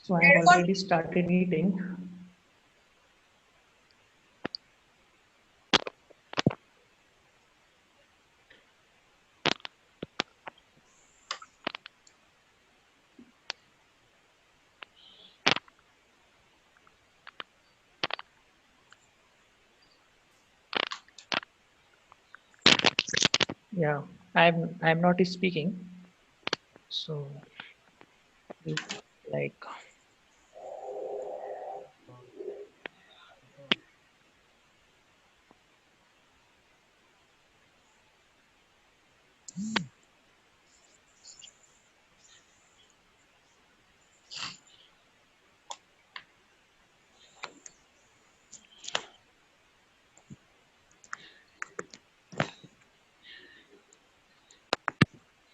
So I have already started eating. Yeah, I'm not speaking. So like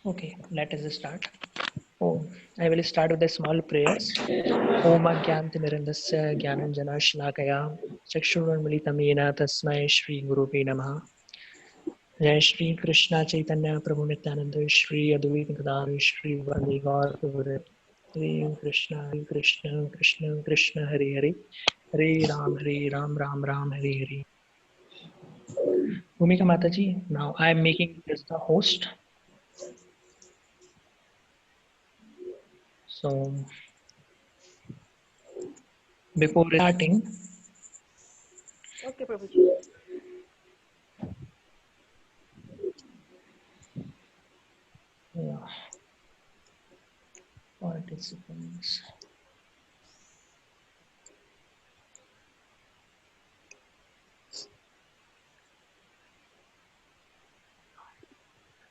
okay, let us start. Oh, I will start with the small prayers. Om Agyantimirandasya Gyananjana Shlakaya Chakshurunmilitamena Tasmai Shri Gurupe Namaha. Jai Shri Krishna Chaitanya Prabhu Nityananda Shri Advaita Gadadhar Shri Vande Gaur Guru Hare Krishna Krishna Krishna Hare Hare Hare Ram Ram Ram Hare Hare. Bhumika Mataji, now I am making this the host. So before starting, Okay, Prabhuji. yeah, participants.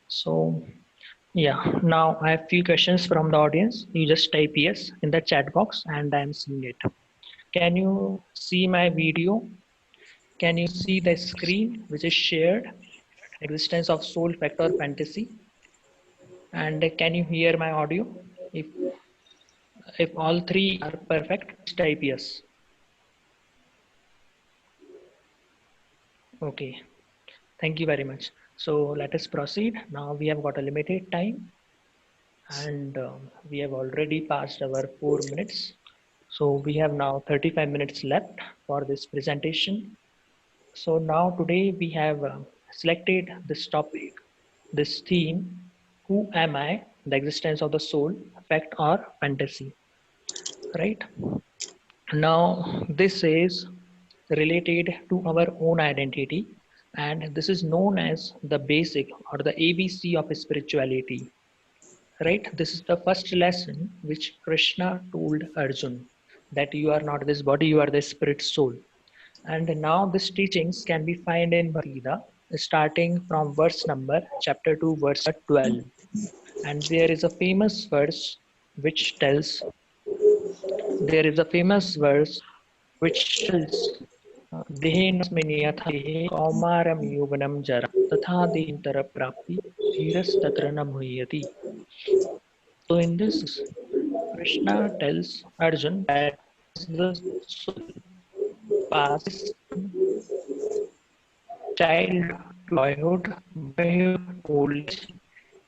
So yeah, now I have few questions from the audience. You just type yes in the chat box and I am seeing it. Can you see my video? Can you see the screen which is shared? Existence of soul, fact or fantasy? And can you hear my audio? If all three are perfect, type yes. Okay, thank you very much. So let us proceed. Now we have got a limited time and we have already passed our 4 minutes. So we have now 35 minutes left for this presentation. So now today we have selected this topic, this theme, who am I, the existence of the soul, fact or fantasy, right? Now this is related to our own identity and this is known as the basic or the ABC of spirituality, right? This is the first lesson which Krishna told Arjun, that you are not this body, you are the spirit soul. And now these teachings can be found in Bhagavad Gita, starting from verse number chapter 2, verse 12. And there is a famous verse which tells, there is a famous verse which tells, Dehenasmini yatha dehe kaumaram yuvanam jara tatha dehantara prapti dhiras tatra na bhuyati. So in this, Krishna tells Arjun that the soul passes child to boyhood, old age.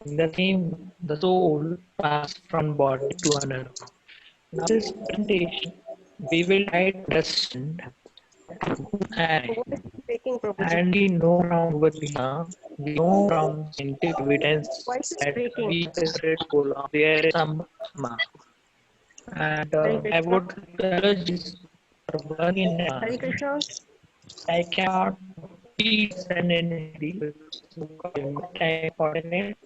In the same, the soul passes from body to another. Now, this presentation, we will try to understand who am I. What is breaking, Prabhuji? And we know from Bhagavad Gita, we know from scientific evidence Voice is that breaking. we are the spirit soul of there is some Atma. And Hare I Krishna. would apologize for one in Hare advance. Krishna. I cannot read and in Hindi because the time coordinate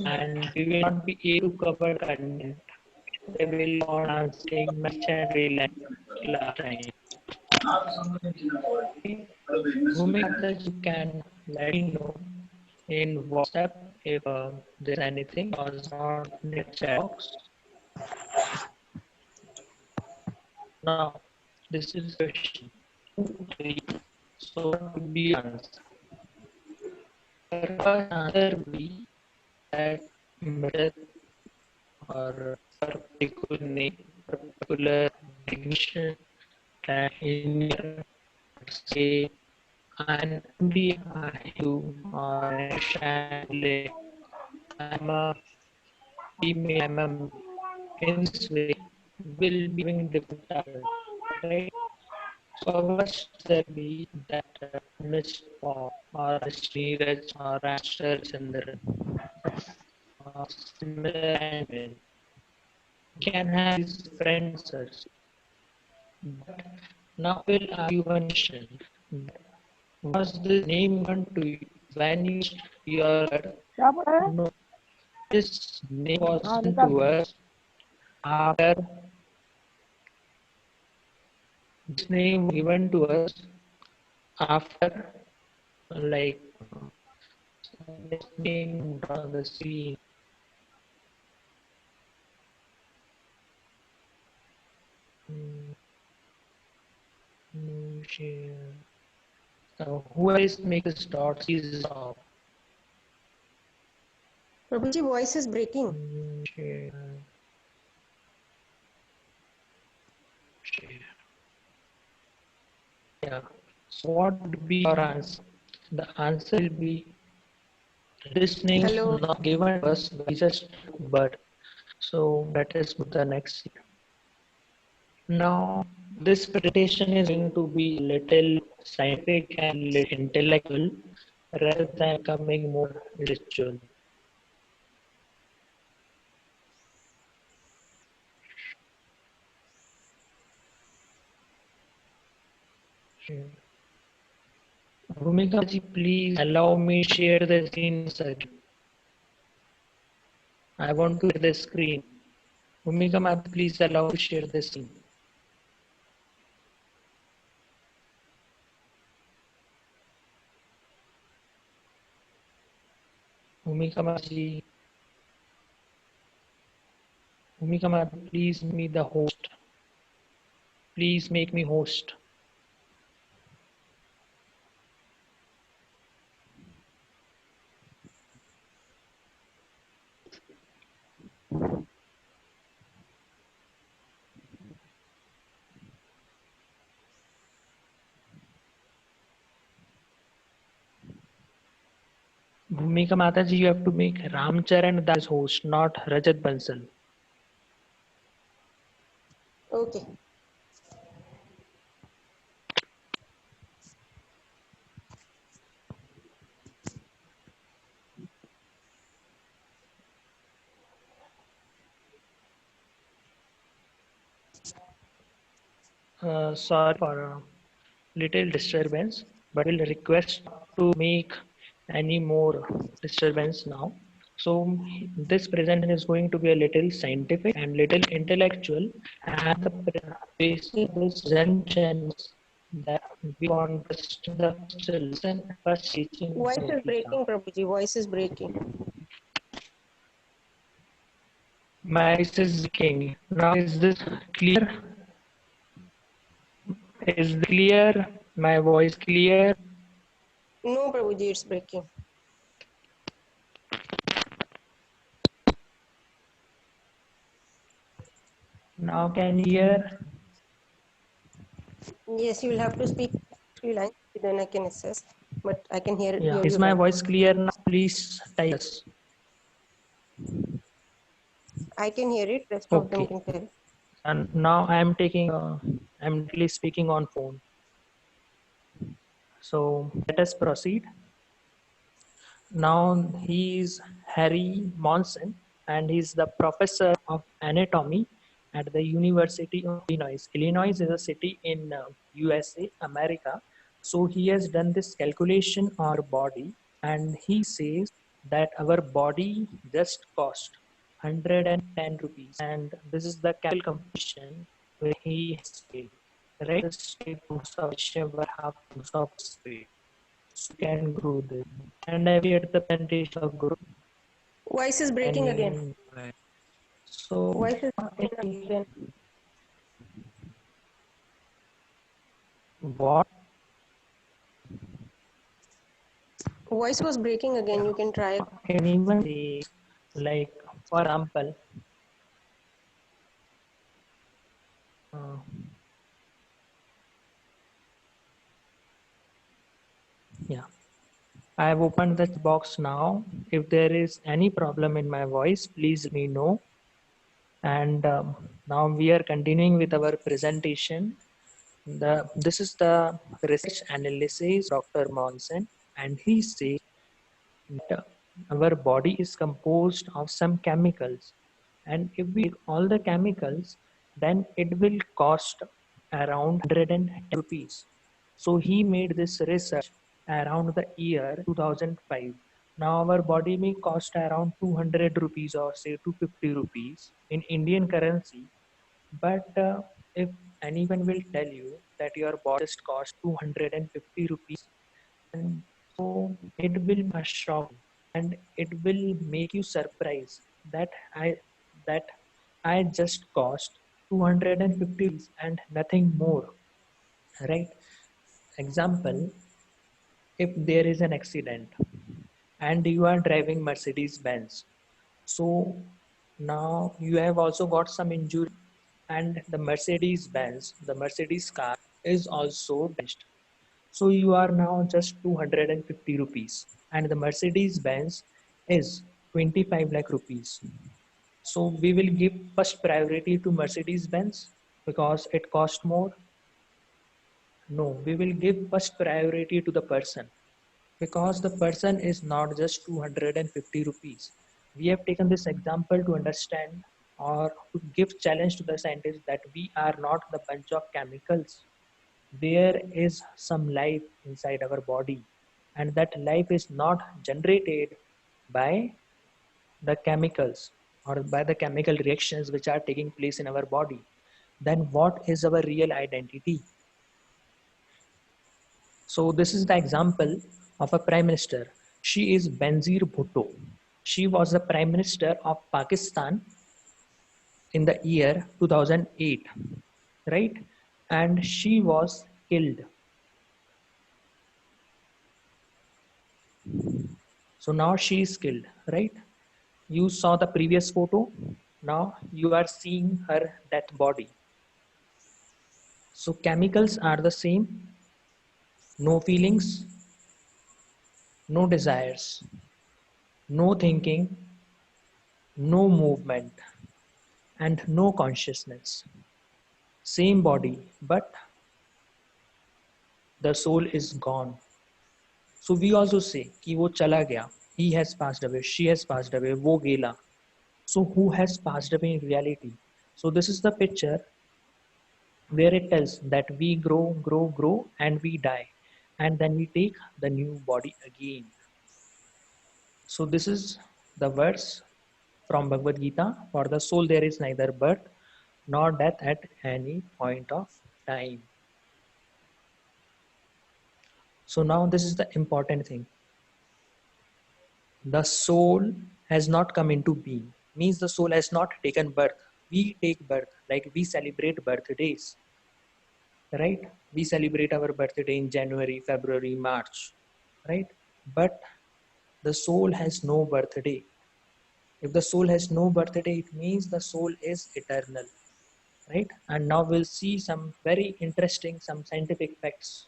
and we will not be able to cover content. They will on answering much and relax last time. Okay. Bhumika, you can let me know in WhatsApp if there's anything or not in the chat box. Now, this is the question. Who are you? So what would be your answer? Your first answer would be that middle or particular name, particular recognition that in your say an MBA Hindu or an Shanle, I'm a female, I'm a in this way. will be having different chapters, right? So first there be that Mr. Pop or Sriraj or Ashtar Chandran or similar animal can have these different answers. But now will ask you one question. Was the name given to you when you your no, this name was given to us after this name given to us after like this being drawn on the screen. Share. Who is make this dot is stop. Prabhuji, voice is breaking. Share. Share. Yeah. So what would be your answer? The answer will be this name is Hello. not given to us by just bird. So let us put the next. Now this presentation is going to be little scientific and little intellectual rather than becoming more ritual. Bhumika ji, please allow me share the screen, sir. I want to share the screen. Bhumika ma'am, please allow to share the screen. Bhumika ma'am ji. Bhumika ma'am, please make me the host. Please make me host. Bhumika Mataji, you have to make Ramcharan Das host, not Rajat Bansal. Okay. Sorry for a little disturbance, but will request to make any more disturbance now. So this presentation is going to be a little scientific and little intellectual, and the basic presentation is that we want the first lesson, first teaching Voice about is Gita. breaking, Prabhuji. Voice is breaking. My voice is king. Now is this clear? Is clear? My voice clear? No, Prabhuji, it's breaking. Now can you hear? Yes, you will have to speak 3 lines, then I can assess. But I can hear Yeah. Is you my right. voice clear now? Please type yes. I can hear it. Rest of them Okay. can tell. And now I am taking, I'm really speaking on phone. So let us proceed. Now he is Harry Monson and he is the professor of anatomy at the University of Illinois. Illinois is a city in USA, America. So he has done this calculation on our body and he says that our body just cost 110 rupees and this is the capital competition where he has paid. Right? The state of have of state. So you can grow this. And I get the presentation of group. Voice is breaking again. And so Voice is breaking again. what Voice was breaking again. You can try. can even say, like for example, uh, yeah, I have opened the box now. If there is any problem in my voice, please let me know. And now we are continuing with our presentation. This is the research analysis Dr. Monson, and he says that our body is composed of some chemicals, and if we take all the chemicals, then it will cost around 110 rupees. So he made this research around the year 2005. Now our body may cost around 200 rupees or say 250 rupees in Indian currency, but if anyone will tell you that your body just costs 250 rupees, and so it will be a shock, and it will make you surprised that I just cost 250 rupees and nothing more, right? Example, if there is an accident and you are driving Mercedes Benz, so now you have also got some injury, and the Mercedes Benz, the Mercedes car is also damaged. So you are now just 250 rupees, and the Mercedes Benz is 25 lakh rupees. So we will give first priority to Mercedes Benz because it cost more. No, we will give first priority to the person because the person is not just 250 rupees. We have taken this example to understand or to give challenge to the scientists that we are not the bunch of chemicals. There is some life inside our body, and that life is not generated by the chemicals or by the chemical reactions which are taking place in our body. Then what is our real identity? So this is the example of a prime minister. She is Benazir Bhutto. She was the prime minister of Pakistan in the year 2008, right? And she was killed. So now she is killed, right? You saw the previous photo. Now you are seeing her death body. So chemicals are the same. No feelings, no desires, no thinking, no movement, and no consciousness. Same body, but the soul is gone. So we also say कि वो चला गया. He has passed away. She has passed away. वो गेला. So who has passed away in reality? So this is the picture where it tells that we grow, grow, grow, and we die, and then we take the new body again. So this is the verse from Bhagavad Gita. For the soul there is neither birth nor death at any point of time. So now this is the important thing. The soul has not come into being, means the soul has not taken birth. We take birth, like we celebrate birthdays, right? We celebrate our birthday in January, February, March, right? But the soul has no birthday. If the soul has no birthday, it means the soul is eternal, right? And now we'll see some very interesting, some scientific facts.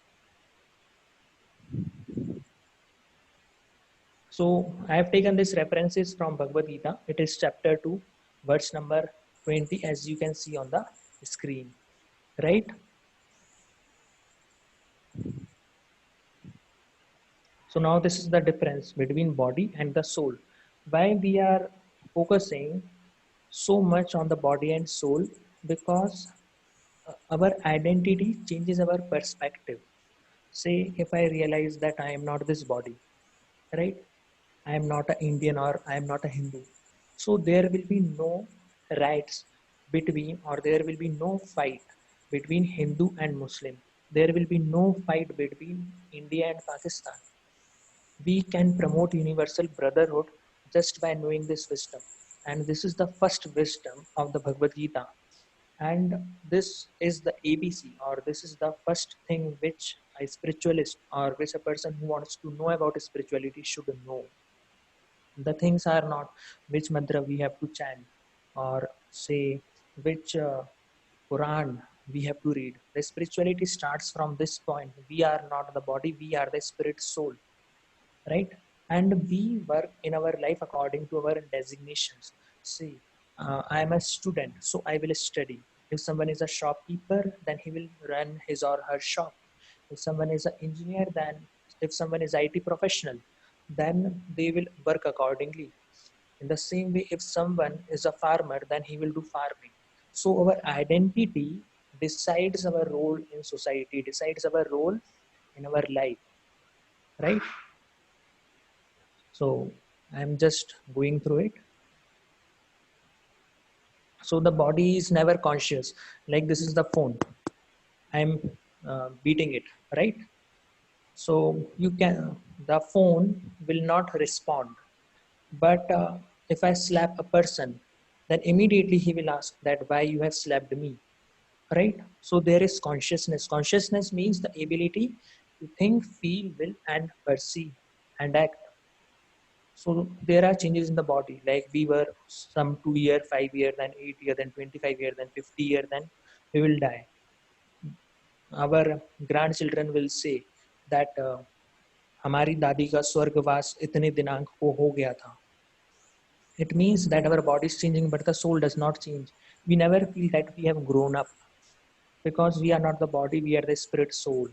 So I have taken these references from Bhagavad Gita. It is chapter 2, verse number 20, as you can see on the screen, right? So now this is the difference between body and the soul. Why we are focusing so much on the body and soul? Because our identity changes our perspective. Say if I realize that I am not this body, right? I am not an Indian or I am not a Hindu. So there will be no rights between, or there will be no fight between Hindu and Muslim. There will be no fight between India and Pakistan. We can promote universal brotherhood just by knowing this wisdom. And this is the first wisdom of the Bhagavad Gita. And this is the ABC, or this is the first thing which a spiritualist or which a person who wants to know about spirituality should know. The things are not which mantra we have to chant or say which Quran we have to read. The spirituality starts from this point. We are not the body, we are the spirit soul, right? And we work in our life according to our designations. See, I am a student, so I will study. If someone is a shopkeeper, then he will run his or her shop. If someone is an engineer, then if someone is IT professional, then they will work accordingly. In the same way, if someone is a farmer, then he will do farming. So our identity decides our role in society, decides our role in our life, right? So I'm just going through it. So the body is never conscious. Like this is the phone. I'm beating it, right? So you can, the phone will not respond. But if I slap a person, then immediately he will ask that why you have slapped me, right? So there is consciousness. Consciousness means the ability to think, feel, will, and perceive and act. So there are changes in the body. Like we were some 2 year, 5 year, then 8 year, then 25 year, then 50 year, then we will die. Our grandchildren will say that हमारी दादी का स्वर्गवास इतने दिनांक को हो गया था. It means that our body is changing, but the soul does not change. We never feel that we have grown up because we are not the body, we are the spirit soul.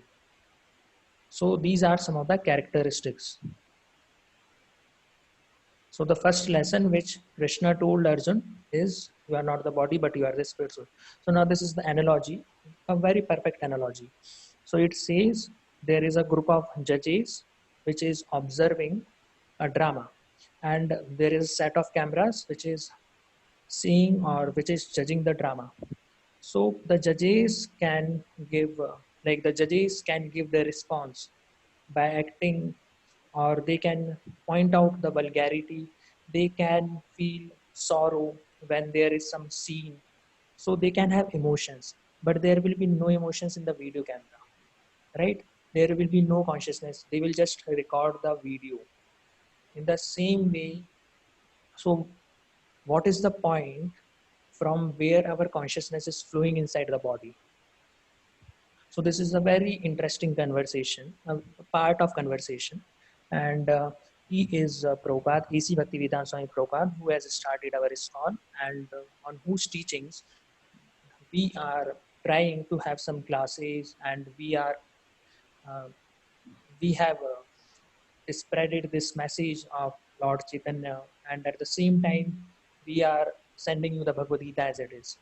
So these are some of the characteristics. So the first lesson which Krishna told Arjun is you are not the body, but you are the spirit soul. So now this is the analogy, a very perfect analogy. So it says there is a group of judges which is observing a drama, and there is a set of cameras which is seeing or which is judging the drama. So the judges can give like the judges can give their response by acting, or they can point out the vulgarity, they can feel sorrow when there is some scene, so they can have emotions, but there will be no emotions in the video camera, right? There will be no consciousness, they will just record the video. In the same way, so what is the point from where our consciousness is flowing inside the body? So this is a very interesting conversation, a part of conversation, and he is Prabhupada, A.C. Bhaktivedanta Swami Prabhupada, who has started our ISKCON, and on whose teachings we are trying to have some classes, and uh, we have spreaded this message of Lord Chaitanya, and at the same time we are sending you the Bhagavad Gita as it is.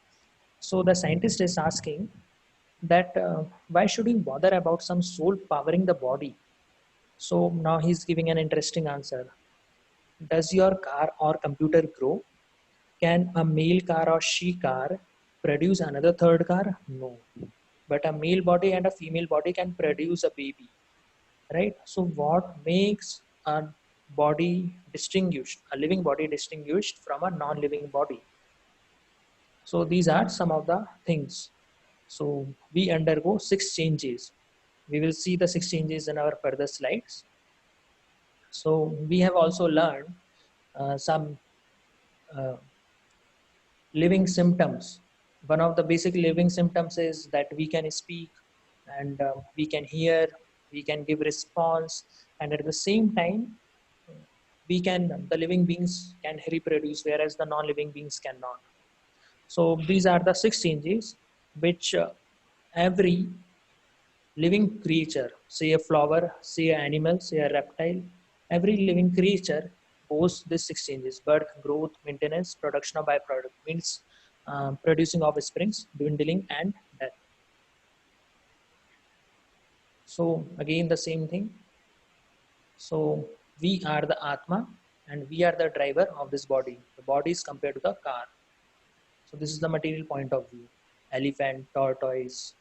So the scientist is asking that why should we bother about some soul powering the body? So now he's giving an interesting answer. Does your car or computer grow? Can a male car or she car produce another third car? No. But a male body and a female body can produce a baby, right? So what makes a body distinguished, a living body distinguished from a non-living body? So these are some of the things. So we undergo 6 changes. We will see the 6 changes in our further slides. So we have also learned some uh, living symptoms. One of the basic living symptoms is that we can speak, and we can hear, we can give response, and at the same time, the living beings can reproduce, whereas the non-living beings cannot. So these are the 6 changes which every living creature, say a flower, say an animal, say a reptile, every living creature goes these 6 changes: birth, growth, maintenance, production of byproduct, means producing offsprings, dwindling, and death. So again the same thing. So we are the Atma, and we are the driver of this body. The body is compared to the car. So this is the material point of view. Elephant, tortoise,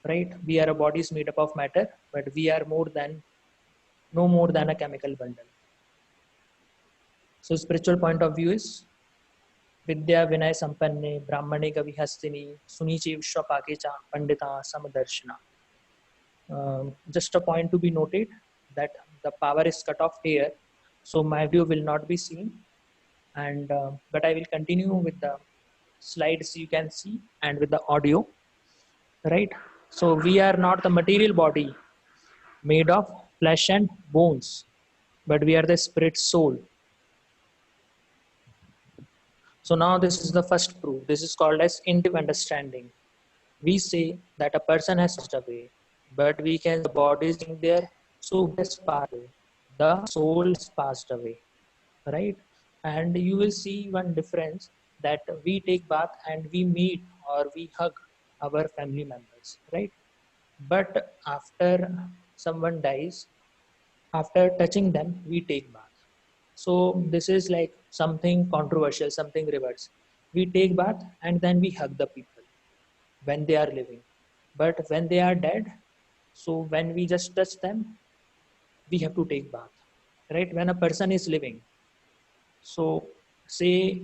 right? We are a bodies made up of matter, but we are no more than a chemical bundle. So spiritual point of view is Vidya Vinay Sampanne Brahmane Gavihastini Sunichi Vishwapakecha Pandita Samadarshana. Just a point to be noted that the power is cut off here, so my view will not be seen, and but I will continue with the slides you can see and with the audio, right? So we are not the material body made of flesh and bones, but we are the spirit soul. So now this is the first proof. This is called as intuitive understanding. We say that a person has passed away, but we can the body is in there, so who has passed away? The soul has passed away, right? And you will see one difference, that we take bath and we meet or we hug our family members, right? But after someone dies, after touching them, we take bath. So this is like something controversial, something reverse. We take bath and then we hug the people when they are living. But when they are dead, so when we just touch them, we have to take bath, right? When a person is living, so say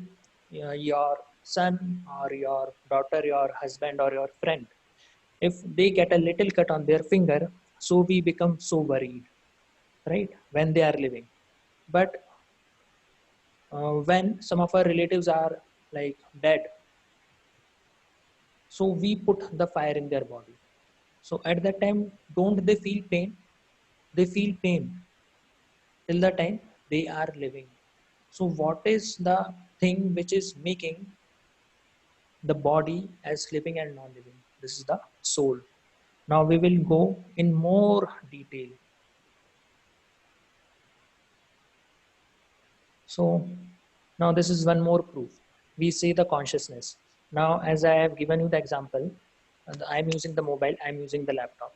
your son or your daughter, your husband or your friend, if they get a little cut on their finger, so we become so worried, right? When they are living. But when some of our relatives are like dead, so we put the fire in their body. So at that time, don't they feel pain? They feel pain till the time they are living. So what is the thing which is making the body as living and non-living? This is the soul. Now we will go in more detail. So now this is one more proof. We say the consciousness. Now, as I have given you the example, I'm using the mobile, I'm using the laptop,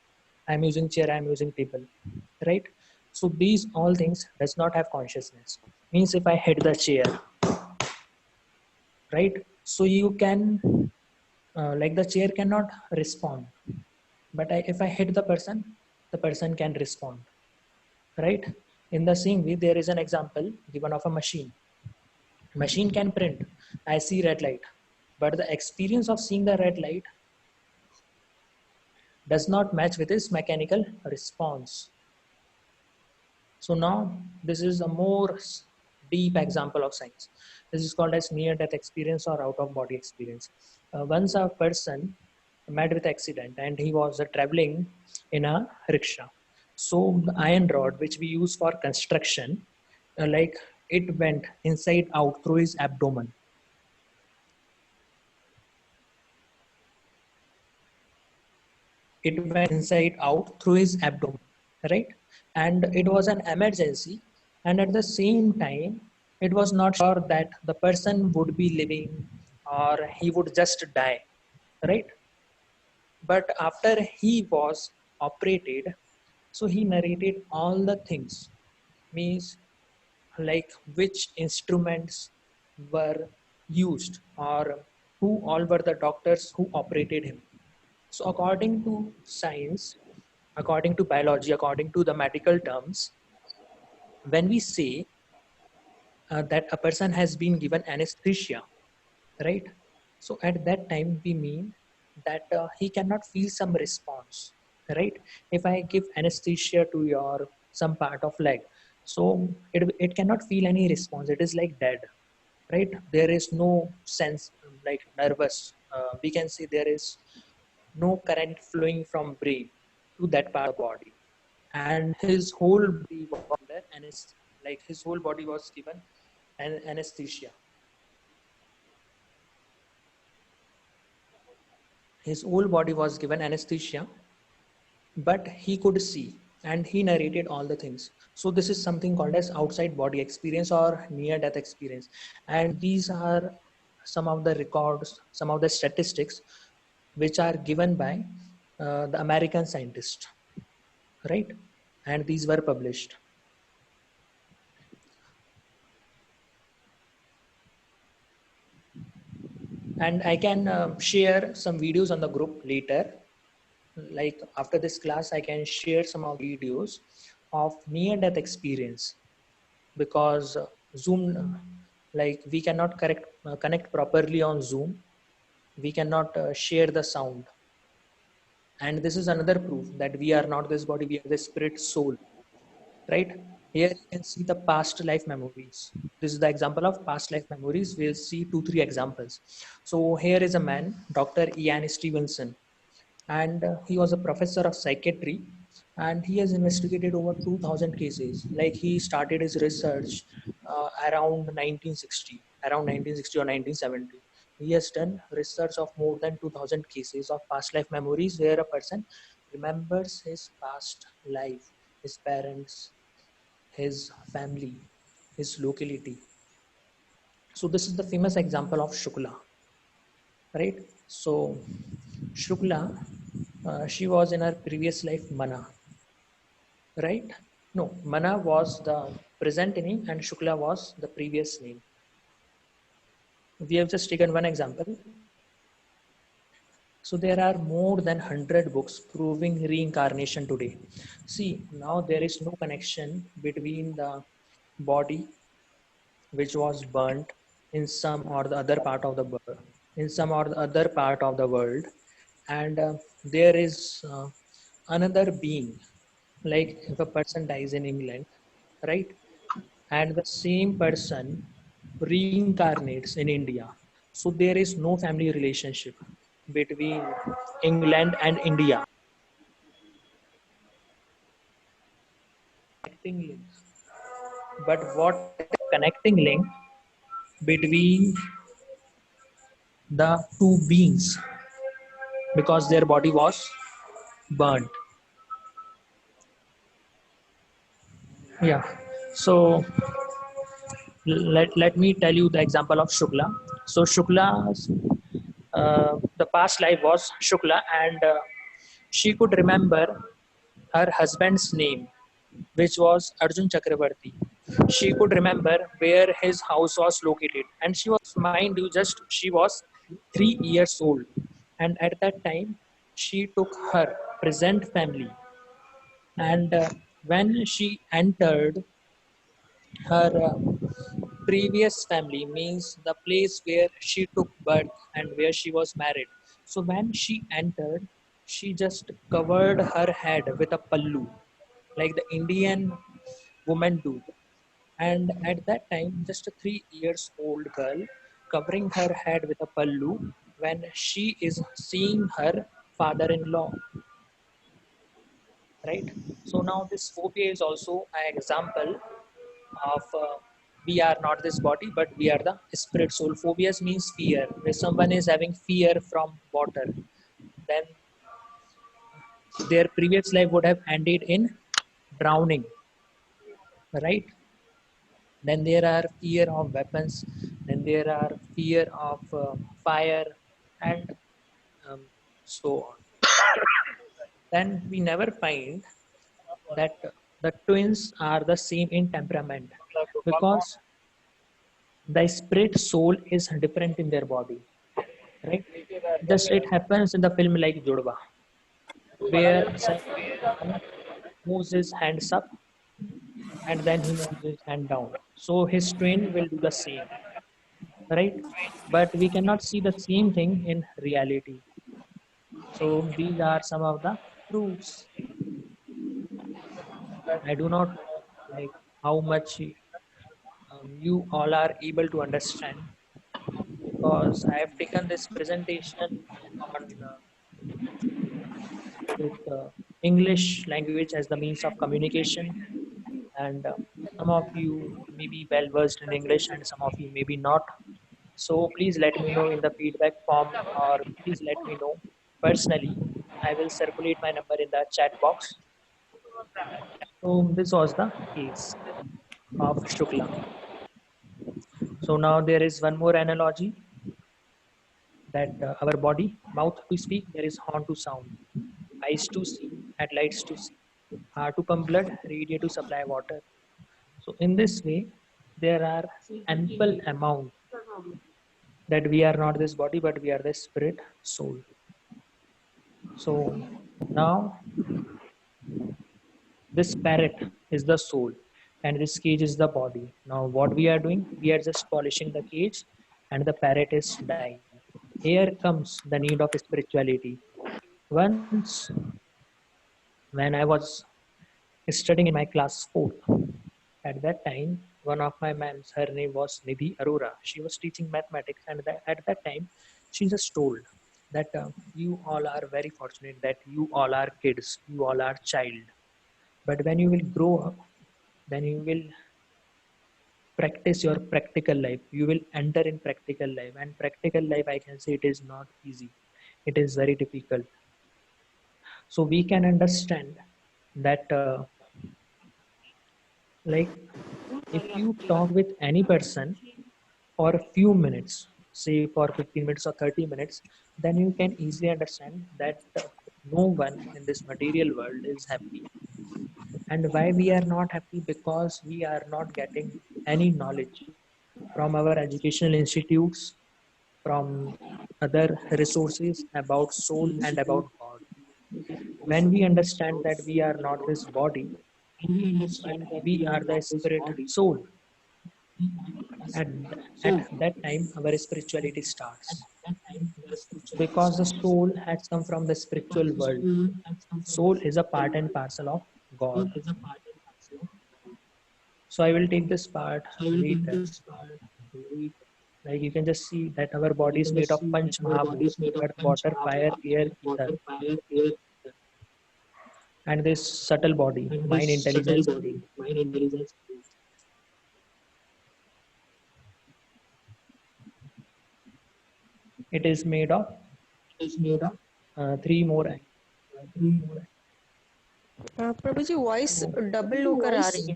I'm using chair, I'm using table, right? So these all things does not have consciousness. Means if I hit the chair, right? So you can, like the chair cannot respond, but if I hit the person can respond, right? In the same way, there is an example given of a machine. Machine can print. I see red light, but the experience of seeing the red light does not match with its mechanical response. So now this is a more deep example of science. This is called as near-death experience or out-of-body experience. Once a person met with accident and he was traveling in a rickshaw. So the iron rod which we use for construction, like it went inside out through his abdomen. It went inside out through his abdomen, right? And it was an emergency, and at the same time it was not sure that the person would be living or he would just die, right? But after he was operated, so he narrated all the things, means like which instruments were used or who all were the doctors who operated him. So according to science, according to biology, according to the medical terms, when we say that a person has been given anesthesia, right? So at that time, we mean that he cannot feel some response, right? If I give anesthesia to your some part of leg, so it cannot feel any response. It is like dead, right? There is no sense like nervous. We can say there is no current flowing from brain to that part of the body, and his whole body was under like his whole body was given an anesthesia. His whole body was given anesthesia, but he could see and he narrated all the things. So this is something called as outside body experience or near death experience. And these are some of the records, some of the statistics which are given by the American scientist, right? And these were published. And I can share some videos on the group later. Like after this class, I can share some of videos of near-death experience, because Zoom, like we cannot connect properly on Zoom. We cannot share the sound. And this is another proof that we are not this body, we are the spirit soul, right? Here you can see the past life memories. This is the example of past life memories. We'll see 2-3 examples. So here is a man, Dr. Ian Stevenson, and he was a professor of psychiatry, and he has investigated over 2000 cases. Like he started his research around 1960, around 1960 or 1970. He has done research of more than 2000 cases of past life memories where a person remembers his past life, his parents, his family, his locality. So this is the famous example of Shukla, right? So Shukla, she was in her previous life Mana, right? No, Mana was the present name and Shukla was the previous name. We have just taken one example. So there are more than 100 books proving reincarnation today. See, now there is no connection between the body which was burnt in some or the other part of the world, in some or the other part of the world, and there is another being. Like if a person dies in England, right, and the same person reincarnates in India. So there is no family relationship between England and India. Connecting link. But what connecting link between the two beings because their body was burnt. Yeah. So let me tell you the example of Shukla. So Shukla's the past life was Shukla, and she could remember her husband's name, which was Arjun Chakravarti. She could remember where his house was located, and she was, mind you, just she was 3 years old, and at that time she took her present family, and when she entered her previous family, means the place where she took birth and where she was married. So when she entered, she just covered her head with a pallu, like the Indian women do. And at that time, just a 3 years old girl covering her head with a pallu when she is seeing her father-in-law, right? So now this phobia is also an example of we are not this body, but we are the spirit soul. Phobias means fear. If someone is having fear from water, then their previous life would have ended in drowning, right? Then there are fear of weapons, then there are fear of fire, and so on. Then we never find that the twins are the same in temperament because the spirit soul is different in their body, right? Just it happens in the film like Jodwa, where someone moves his hands up and then he moves his hand down. So his twin will do the same, right? But we cannot see the same thing in reality. So these are some of the proofs. I do not know like how much you all are able to understand because I have taken this presentation on with English language as the means of communication, and some of you may be well versed in English and some of you may be not. So please let me know in the feedback form, or please let me know personally. I will circulate my number in the chat box. So this was the case of Shukla. So now there is one more analogy that our body, mouth to speak, there is horn to sound, eyes to see, and lights to see, heart to pump blood, radiate to supply water. So in this way, there are ample amount that we are not this body, but we are the spirit soul. So now this parrot is the soul and this cage is the body. Now what we are doing, we are just polishing the cage and the parrot is dying. Here comes the need of spirituality. Once when I was studying in my class 4th, at that time, one of my ma'ams, her name was Nidhi Arora. She was teaching mathematics, and at that time, she just told that you all are very fortunate that you all are kids, you all are child. But when you will grow up, then you will practice your practical life. You will enter in practical life, and practical life, I can say, it is not easy. It is very difficult. So we can understand that, like, if you talk with any person for a few minutes, say for 15 minutes or 30 minutes, then you can easily understand that no one in this material world is happy. And why we are not happy? Because we are not getting any knowledge from our educational institutes, from other resources about soul and about God. When we understand that we are not this body, but we are the spirit soul, at, at that time our spirituality starts. Because the soul has come from the spiritual world. Soul is a part and parcel of God. So I will take this part later. Like you can just see that our body is made of Panch Mahabhut, earth, water, fire, air, ether, and this subtle body, mind, intelligence, it is made of three more. Prabhu ji voice double होकर आ रही है.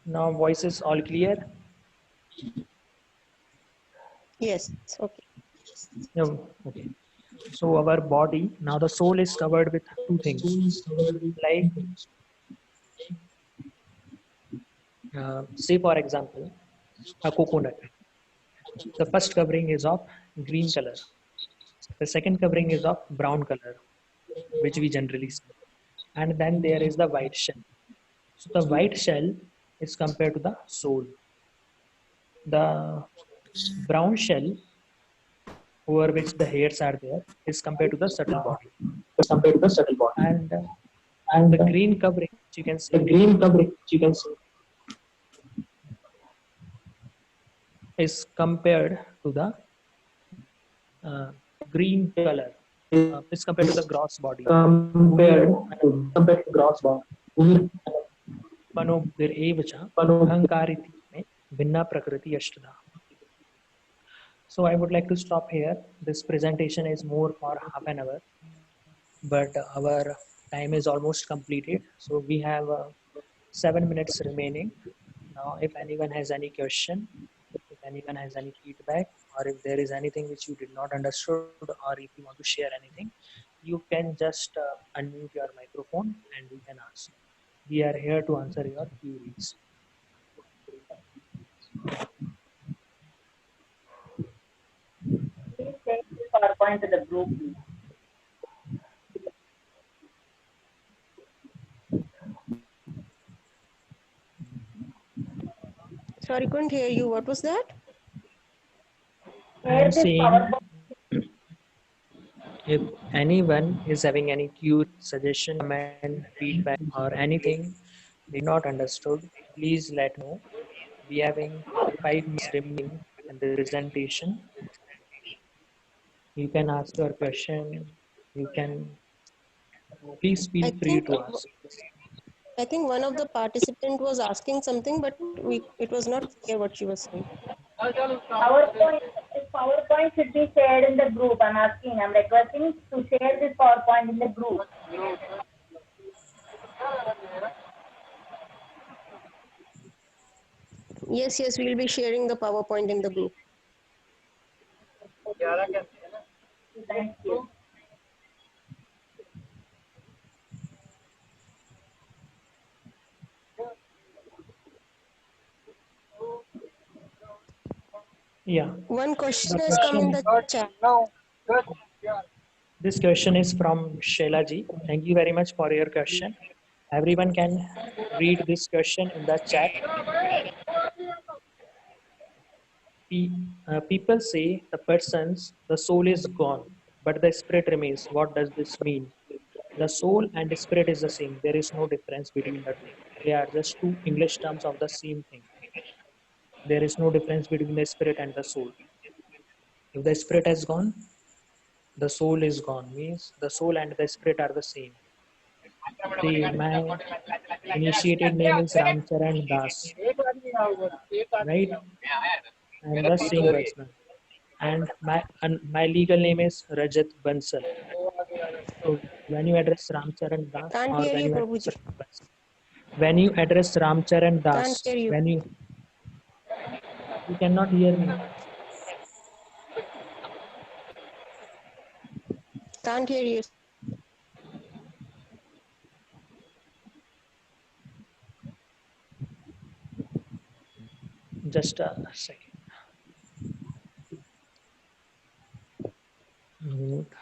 Now voice is all clear. Yes, okay. No, okay. So our body, now the soul is covered with two things, like say for example, a coconut. The first covering is of green color. The second covering is of brown color, which we generally see. And then there is the white shell. So the white shell is compared to the soul. The brown shell, over which the hairs are there, is compared to the subtle body. And the green covering, which you can see, is compared to the green color. Is compared to the gross body. मनोबुद्धिर एव च अहंकारिति में भिन्ना प्रकृति अष्टधा. So I would like to stop here. This presentation is more for half an hour, but our time is almost completed. So we have 7 minutes remaining. Now, if anyone has any question, if anyone has any feedback, or if there is anything which you did not understood, or if you want to share anything, you can just unmute your microphone and you can ask. We are here to answer your queries. Please send this PowerPoint to the group. Sorry, couldn't hear you. What was that? I am saying, if anyone is having any query, suggestion, comment, feedback, or anything they not understood, please let know. We are having 5 minutes remaining in the presentation. You can ask your question. You can please feel free to ask. I think one of the participant was asking something, but it was not clear what she was saying. PowerPoint should be shared in the group. I'm requesting to share this PowerPoint in the group. Yes, we will be sharing the PowerPoint in the group. Thank you. Yeah. One question has come in the chat. This question is from Sheila ji. Thank you very much for your question. Everyone can read this question in the chat. People say the soul is gone, but the spirit remains. What does this mean? The soul and the spirit is the same. There is no difference between the two. They are just two English terms of the same thing. There is no difference between the spirit and the soul. If the spirit has gone, the soul is gone, means the soul and the spirit are the same. See, my initiated name is Ramcharan Das, right? I am the same person. And my legal name is Rajat Bansal. So when you address Ramcharan Das Can't or hear when you, you address Prabhuji. Rajat Bansal, when you address Ramcharan Can't Das, hear you. when you cannot hear me, Can't hear you. just a second. Mute.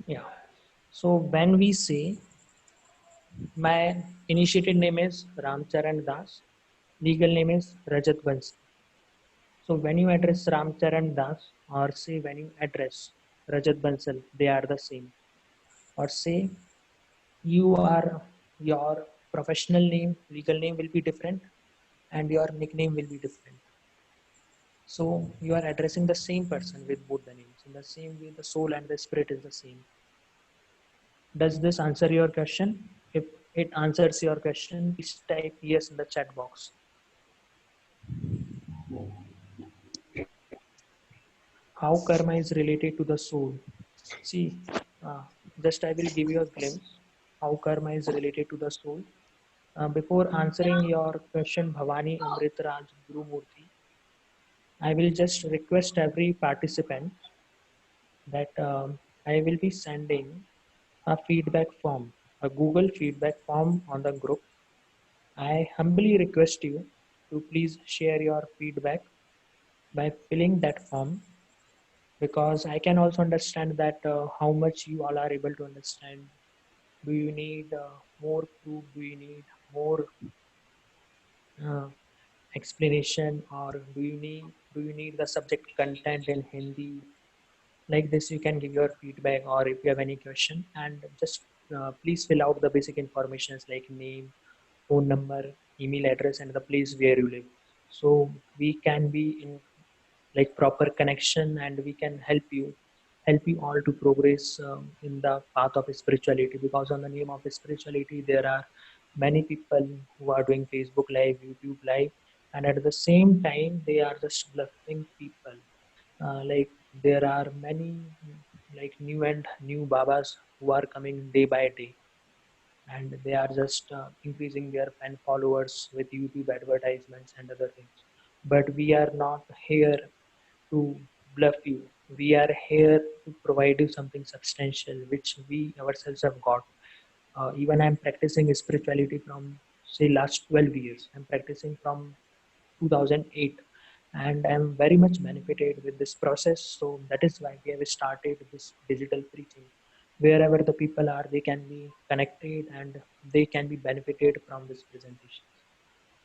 Yeah. So when we say my initiated name is Ramcharan Das, legal name is Rajat Bansal. So when you address Ramcharan Das or say when you address Rajat Bansal, they are the same. Or say you are your professional name, legal name will be different and your nickname will be different. So you are addressing the same person with both the names. In the same way, the soul and the spirit is the same. Does this answer your question? If it answers your question, please type yes in the chat box. How karma is related to the soul? See, just I will give you a glimpse how karma is related to the soul. Before answering your question, Bhavani Amritraj Gurumurthy, I will just request every participant that I will be sending a feedback form, a Google feedback form on the group. I humbly request you to please share your feedback by filling that form, because I can also understand that how much you all are able to understand. Do you need more proof? Do you need more uh, explanation, or do you need the subject content in Hindi? Like this, you can give your feedback, or if you have any question, and just please fill out the basic informations like name, phone number, email address, and the place where you live. So we can be in like proper connection, and we can help you all to progress in the path of spirituality, because on the name of spirituality there are many people who are doing Facebook live, YouTube live, and at the same time they are just bluffing people. Like there are many like new and new babas who are coming day by day, and they are just increasing their fan followers with YouTube advertisements and other things. But we are not here to bluff you. We are here to provide you something substantial, which we ourselves have got. Even I'm practicing spirituality from say last 12 years. I'm practicing from 2008, and I'm very much benefited with this process. So that is why we have started this digital preaching. Wherever the people are, they can be connected and they can be benefited from this presentation.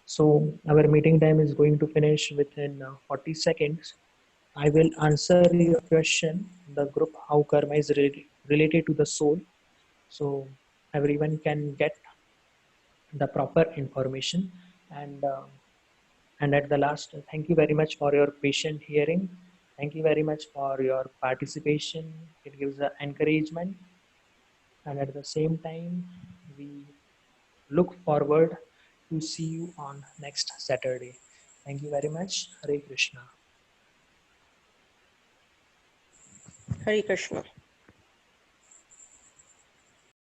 So our meeting time is going to finish within 40 seconds. I will answer your question, the group, how karma is related to the soul. So everyone can get the proper information. And at the last, thank you very much for your patient hearing. Thank you very much for your participation. It gives encouragement. And at the same time, we look forward to see you on next Saturday. Thank you very much. Hare Krishna. Hare Krishna.